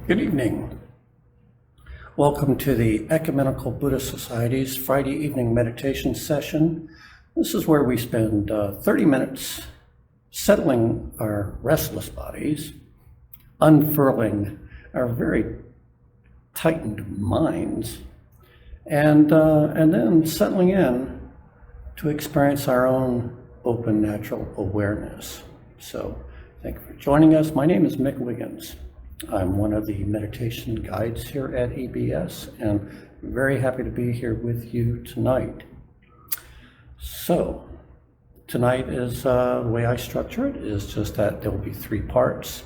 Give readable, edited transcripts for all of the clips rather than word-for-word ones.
Good evening. Welcome to the Ecumenical Buddhist Society's Friday evening meditation session. This is where we spend 30 minutes settling our restless bodies, unfurling our very tightened minds, and then settling in to experience our own open natural awareness. So thank you for joining us. My name is Mick Wiggins. I'm one of the meditation guides here at EBS, and I'm very happy to be here with you tonight. So tonight is the way I structure it is just that there will be 3 parts.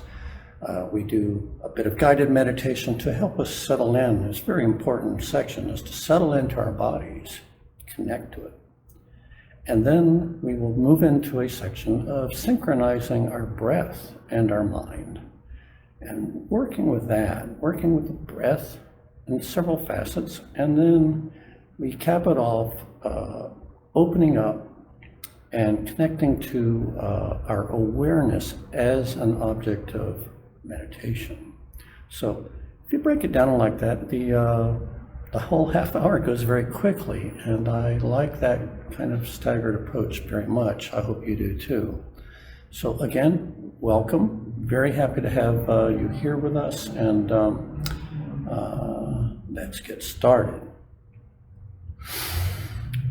We do a bit of guided meditation to help us settle in. It's a very important section is to settle into our bodies, connect to it. And then we will move into a section of synchronizing our breath and our mind. And working with that, working with the breath in several facets, and then we cap it off, opening up and connecting to our awareness as an object of meditation. So if you break it down like that, the whole half hour goes very quickly, and I like that kind of staggered approach very much. I hope you do too. So again, welcome. Very happy to have you here with us, and let's get started.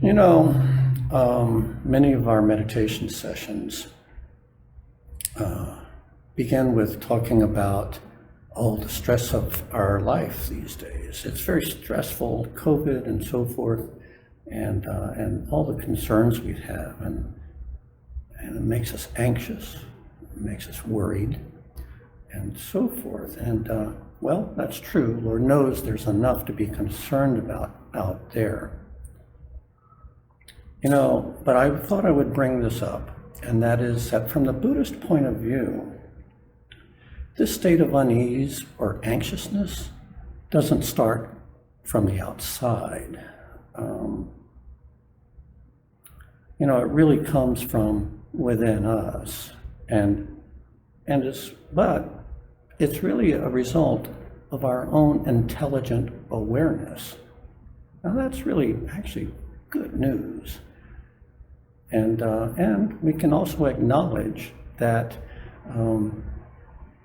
You know, many of our meditation sessions begin with talking about all the stress of our life these days. It's very stressful, COVID and so forth, and all the concerns we have, and it makes us anxious, it makes us worried, and so forth. And well, that's true. Lord knows there's enough to be concerned about out there. You know, but I thought I would bring this up, and that is that from the Buddhist point of view, this state of unease or anxiousness doesn't start from the outside. You know, it really comes from within us, but it's really a result of our own intelligent awareness. Now that's really actually good news, and we can also acknowledge that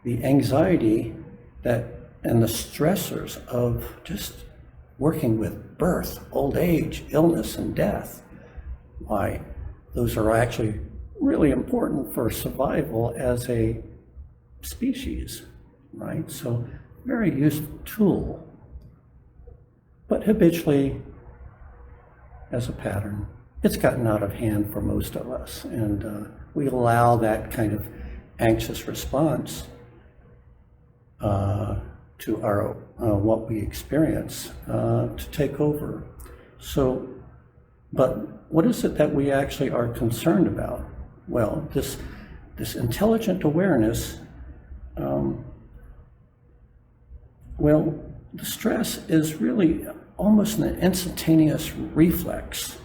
the anxiety and the stressors of just working with birth, old age, illness, and death, why those are actually really important for survival as a species, right? So very useful tool, but habitually, as a pattern, it's gotten out of hand for most of us, and we allow that kind of anxious response to our what we experience to take over. So, but what is it that we actually are concerned about? Well, this intelligent awareness, well, the stress is really almost an instantaneous reflex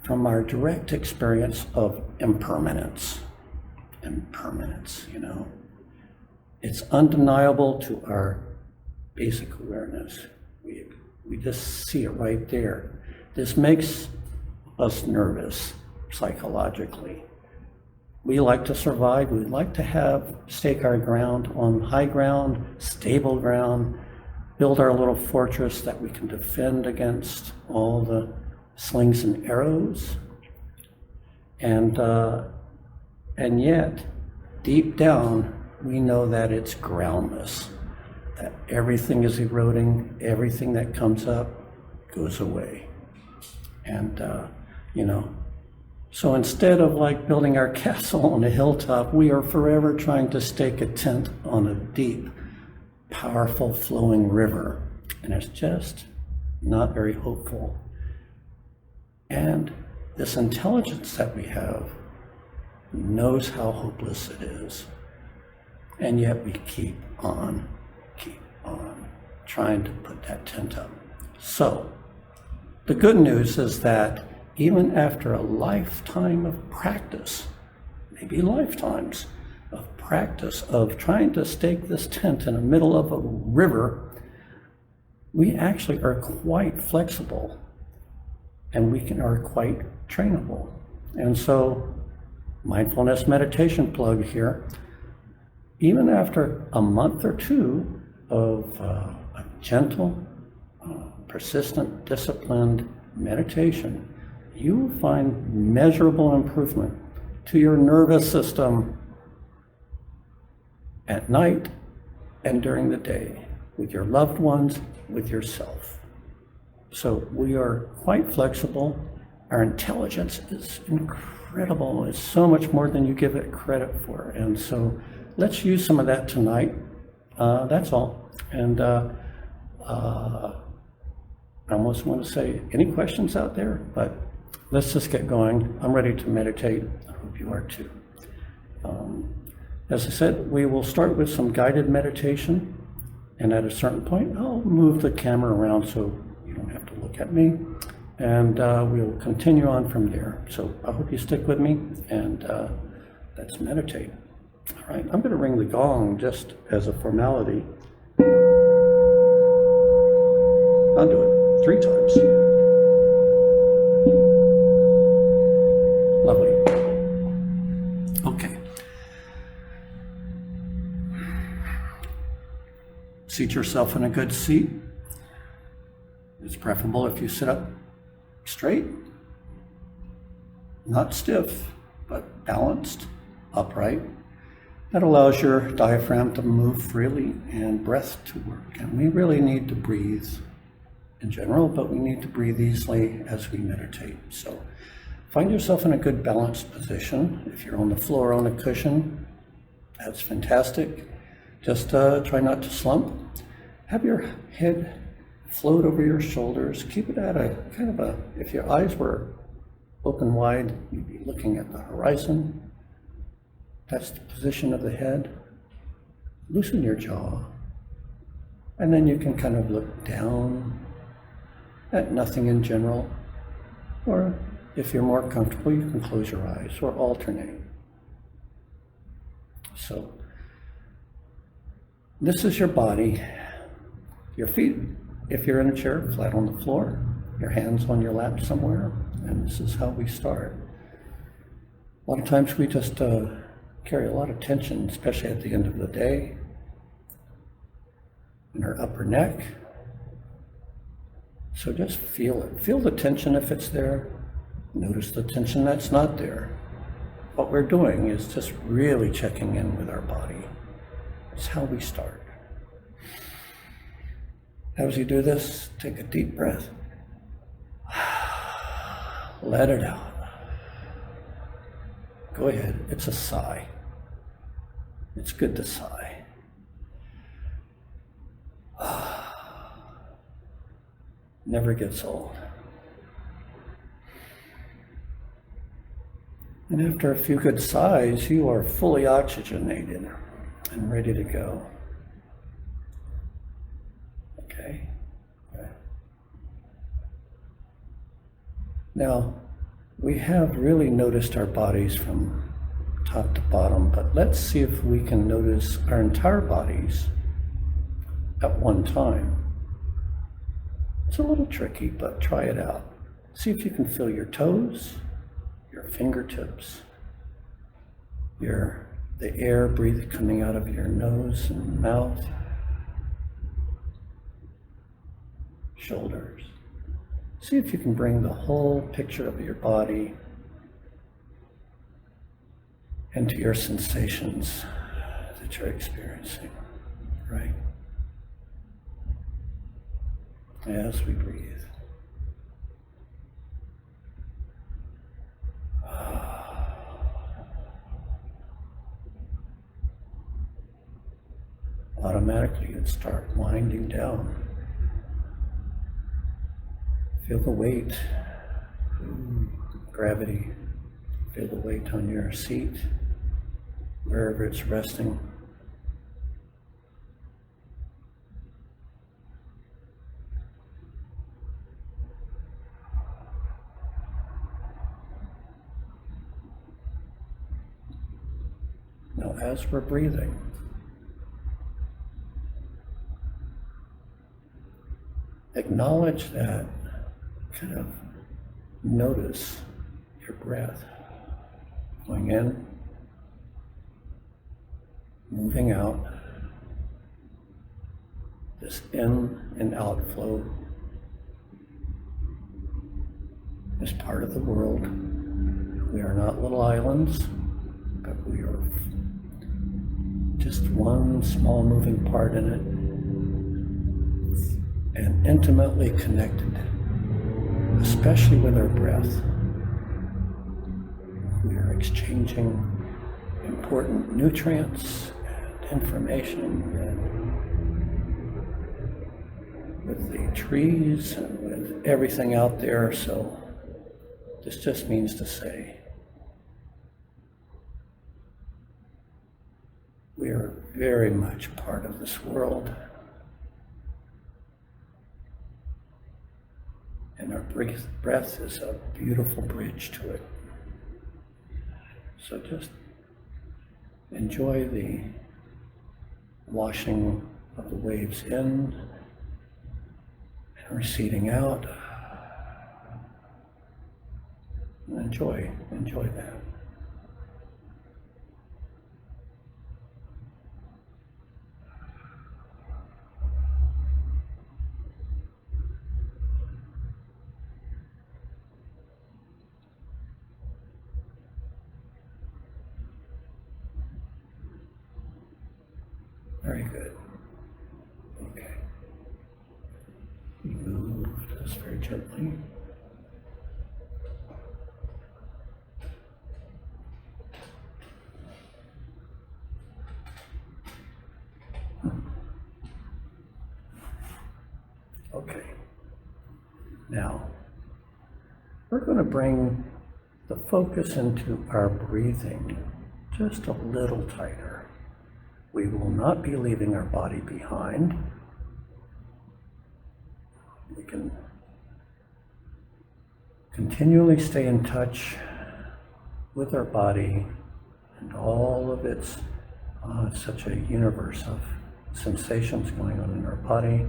from our direct experience of impermanence. Impermanence, you know. It's undeniable to our basic awareness. We just see it right there. This makes us nervous psychologically. We like to survive. We like to stake our ground on high ground, stable ground, build our little fortress that we can defend against all the slings and arrows. And yet, deep down, we know that it's groundless, that everything is eroding, everything that comes up goes away. And, you know, so instead of like building our castle on a hilltop, we are forever trying to stake a tent on a deep, powerful flowing river. And it's just not very hopeful. And this intelligence that we have knows how hopeless it is. And yet we keep on trying to put that tent up. So the good news is that even after a lifetime of practice, maybe lifetimes, of practice of trying to stake this tent in the middle of a river, we actually are quite flexible and are quite trainable. And so, mindfulness meditation plug here, even after a month or two of a gentle, persistent, disciplined meditation, you will find measurable improvement to your nervous system at night and during the day, with your loved ones, with yourself. So we are quite flexible. Our intelligence is incredible. It's so much more than you give it credit for. And so let's use some of that tonight. That's all. And I almost want to say, any questions out there? But let's just get going. I'm ready to meditate. I hope you are too. As I said, we will start with some guided meditation. And at a certain point, I'll move the camera around so you don't have to look at me. And we'll continue on from there. So I hope you stick with me, and let's meditate. All right, I'm going to ring the gong just as a formality. I'll do it 3 times. Lovely. Okay. Seat yourself in a good seat. It's preferable if you sit up straight, not stiff, but balanced, upright. That allows your diaphragm to move freely and breath to work. And we really need to breathe in general, but we need to breathe easily as we meditate. So find yourself in a good balanced position. If you're on the floor on a cushion, that's fantastic. Just try not to slump. Have your head float over your shoulders. Keep it at a kind of a, if your eyes were open wide, you'd be looking at the horizon. That's the position of the head. Loosen your jaw. And then you can kind of look down at nothing in general. Or if you're more comfortable, you can close your eyes or alternate. So, this is your body. Your feet, if you're in a chair, flat on the floor, your hands on your lap somewhere, and this is how we start. A lot of times we just carry a lot of tension, especially at the end of the day, in our upper neck. So just feel it. Feel the tension if it's there. Notice the tension that's not there. What we're doing is just really checking in with our body. It's how we start. As you do this, take a deep breath. Let it out. Go ahead. It's a sigh. It's good to sigh. Never gets old. And after a few good sighs, you are fully oxygenated and ready to go. Okay. Now, we have really noticed our bodies from top to bottom, but let's see if we can notice our entire bodies at one time. It's a little tricky, but try it out. See if you can feel your toes, your fingertips, the air breathing coming out of your nose and mouth, shoulders. See if you can bring the whole picture of your body into your sensations that you're experiencing, right? As we breathe. Automatically you'd start winding down. Feel the weight, gravity. Feel the weight on your seat, wherever it's resting. Now Now, as we're breathing, acknowledge that, kind of notice your breath going in, moving out, this in and out flow is part of the world. We are not little islands, but we are just one small moving part in it, and intimately connected, especially with our breath. We are exchanging important nutrients and information with the trees and with everything out there. So this just means to say we are very much part of this world, and our breath is a beautiful bridge to it. So just enjoy the washing of the waves in and receding out. Enjoy that. Very good. Okay. Move just very gently. Okay. Now, we're going to bring the focus into our breathing just a little tighter. We will not be leaving our body behind. We can continually stay in touch with our body and all of its such a universe of sensations going on in our body.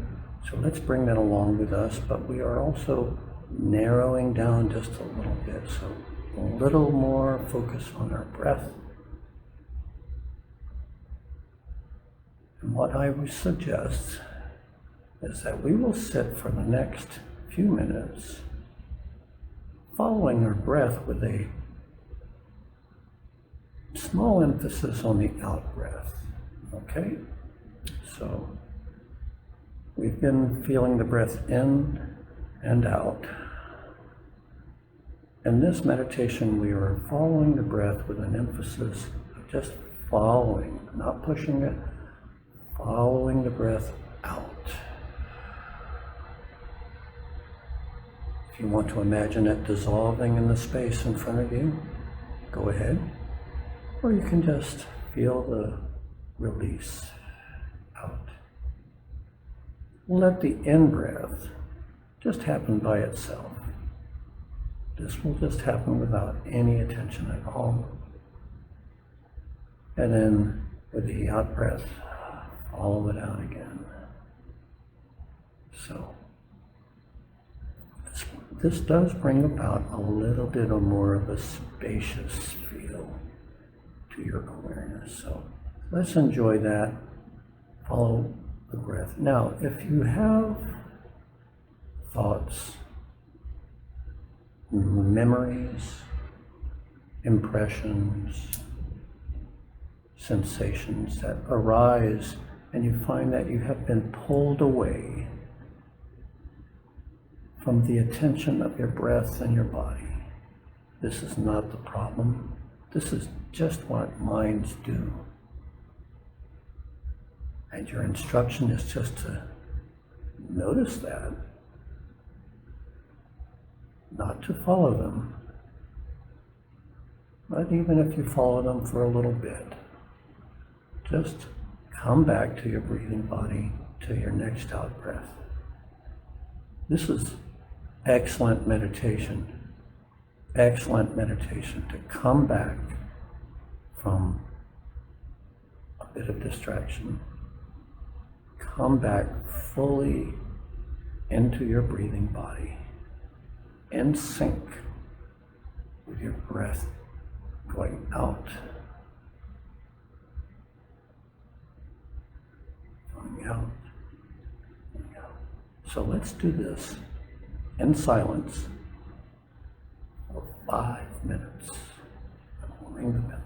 So let's bring that along with us, but we are also narrowing down just a little bit. So a little more focus on our breath. And what I would suggest is that we will sit for the next few minutes following our breath with a small emphasis on the out breath. Okay? So we've been feeling the breath in and out. In this meditation, we are following the breath with an emphasis of just following, not pushing it, following the breath out. If you want to imagine it dissolving in the space in front of you, go ahead. Or you can just feel the release out. Let the in-breath just happen by itself. This will just happen without any attention at all. And then with the out-breath, follow it out again. So this does bring about a little bit of more of a spacious feel to your awareness. So let's enjoy that. Follow the breath. Now, if you have thoughts, memories, impressions, sensations that arise, and you find that you have been pulled away from the attention of your breath and your body, this is not the problem. This is just what minds do. And your instruction is just to notice that, not to follow them. But even if you follow them for a little bit, just come back to your breathing body, to your next out breath. This is excellent meditation to come back from bit of distraction. Come back fully into your breathing body, in sync with your breath going out, going out, going out. So let's do this in silence for 5 minutes. I'll ring the bell.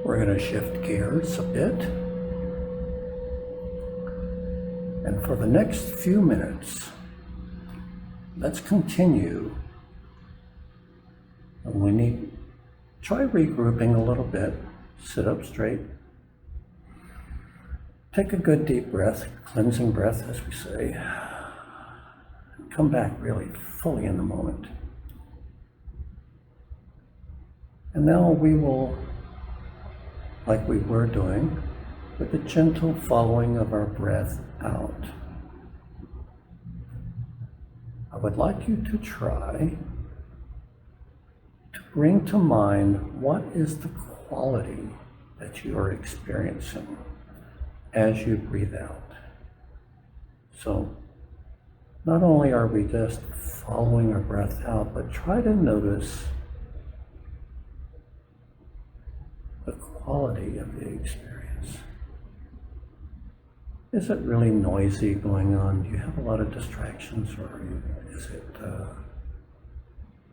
We're going to shift gears a bit. And for the next few minutes, let's continue. And we need, try regrouping a little bit. Sit up straight. Take a good deep breath, cleansing breath, as we say. And come back really fully in the moment. And now we will, like we were doing, with a gentle following of our breath out. I would like you to try to bring to mind what is the quality that you are experiencing as you breathe out. So not only are we just following our breath out, but try to notice the quality of the experience. Is it really noisy going on? Do you have a lot of distractions, or is it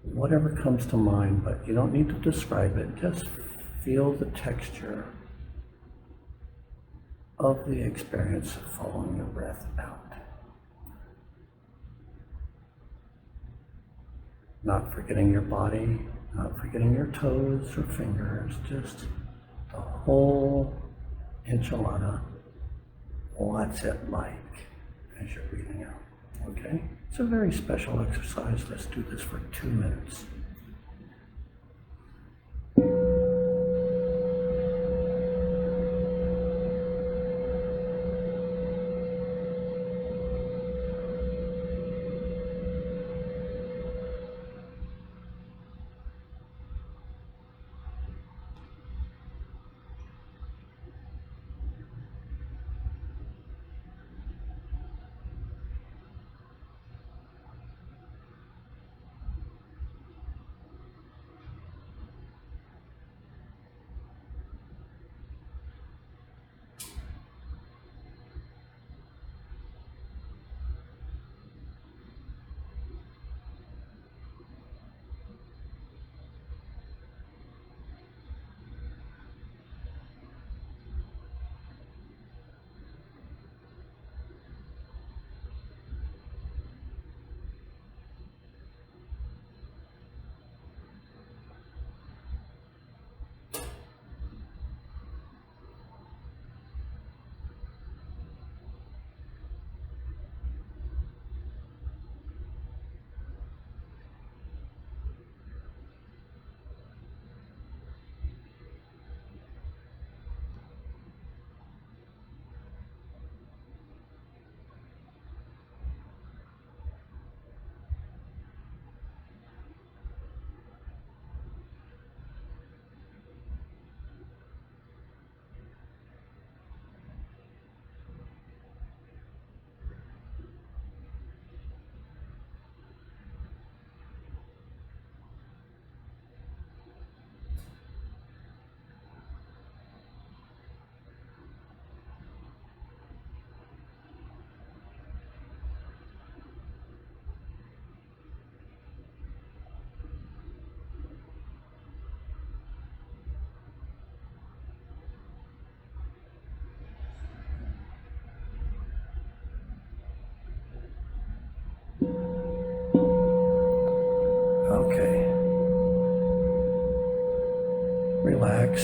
whatever comes to mind? But you don't need to describe it. Just feel the texture of the experience of following your breath out. Not forgetting your body, not forgetting your toes or fingers, just the whole enchilada. What's it like as you're breathing out? Okay? It's a very special exercise. Let's do this for 2 minutes. Okay. Relax.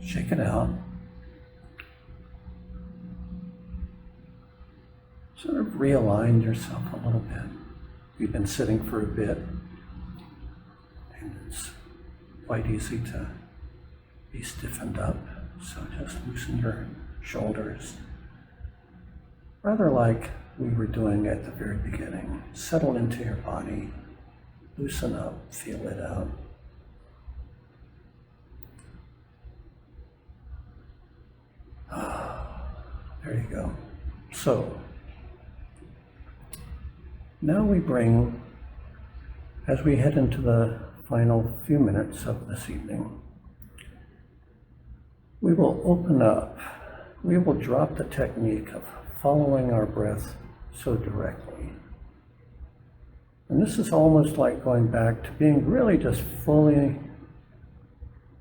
Shake it out. Sort of realign yourself a little bit. You've been sitting for a bit, and it's quite easy to be stiffened up. So just loosen your shoulders. Rather like we were doing at the very beginning. Settle into your body, loosen up, feel it out. There you go. So, now we bring, as we head into the final few minutes of this evening, we will open up, we will drop the technique of following our breath so directly. And this is almost like going back to being really just fully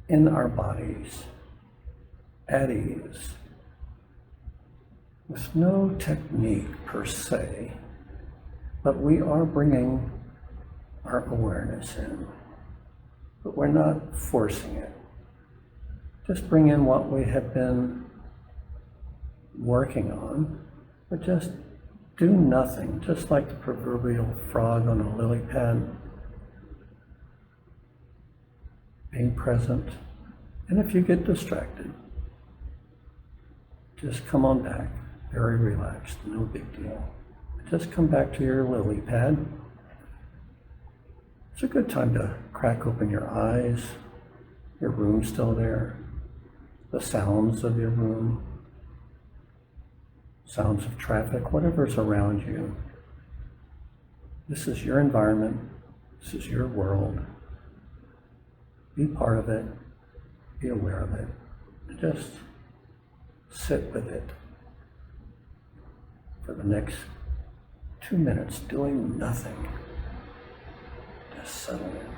in our bodies, at ease, with no technique per se, but we are bringing our awareness in, but we're not forcing it. Just bring in what we have been working on, but just do nothing, just like the proverbial frog on a lily pad, being present. And if you get distracted, just come on back, very relaxed, no big deal. Just come back to your lily pad. It's a good time to crack open your eyes, your room's still there, the sounds of your room, sounds of traffic, whatever's around you. This is your environment, this is your world. Be part of it, be aware of it, and just sit with it for the next 2 minutes, doing nothing. Just settle in.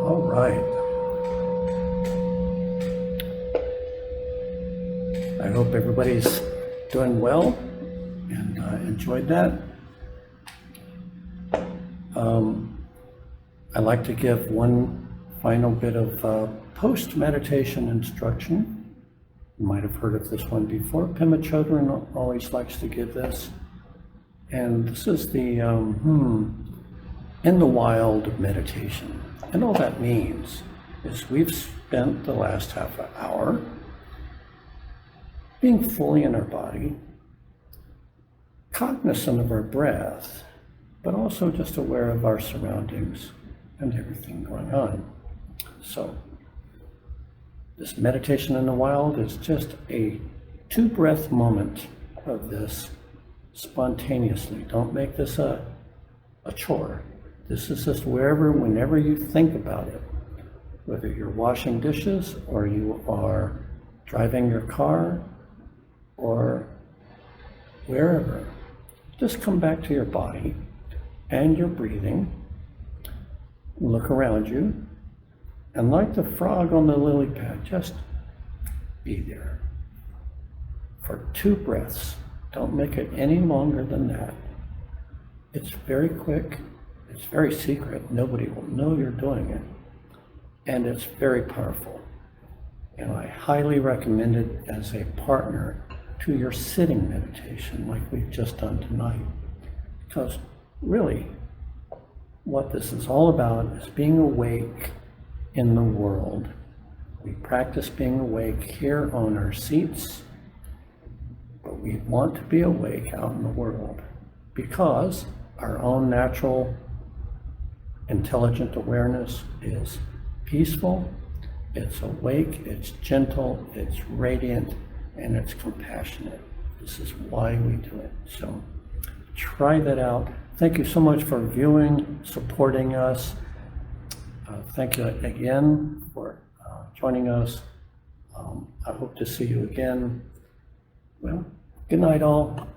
All right. I hope everybody's doing well and enjoyed that. I like to give one final bit of post-meditation instruction. You might have heard of this one before. Pema Chodron always likes to give this. And this is the in the wild meditation. And all that means is we've spent the last half an hour being fully in our body, cognizant of our breath, but also just aware of our surroundings and everything going on. So this meditation in the wild is just a 2-breath moment of this spontaneously. Don't make this a chore. This is just whenever you think about it, whether you're washing dishes or you are driving your car or wherever, just come back to your body and your breathing. Look around you, and like the frog on the lily pad, just be there for 2 breaths. Don't make it any longer than that. It's very quick. It's very secret. Nobody will know you're doing it. And it's very powerful. And I highly recommend it as a partner to your sitting meditation like we've just done tonight. Because really, what this is all about is being awake in the world. We practice being awake here on our seats, but we want to be awake out in the world because our own natural intelligent awareness is peaceful, it's awake, it's gentle, it's radiant, and it's compassionate. This is why we do it. So try that out. Thank you so much for viewing, supporting us. Thank you again for joining us. I hope to see you again. Well, good night all.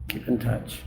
Keep in touch.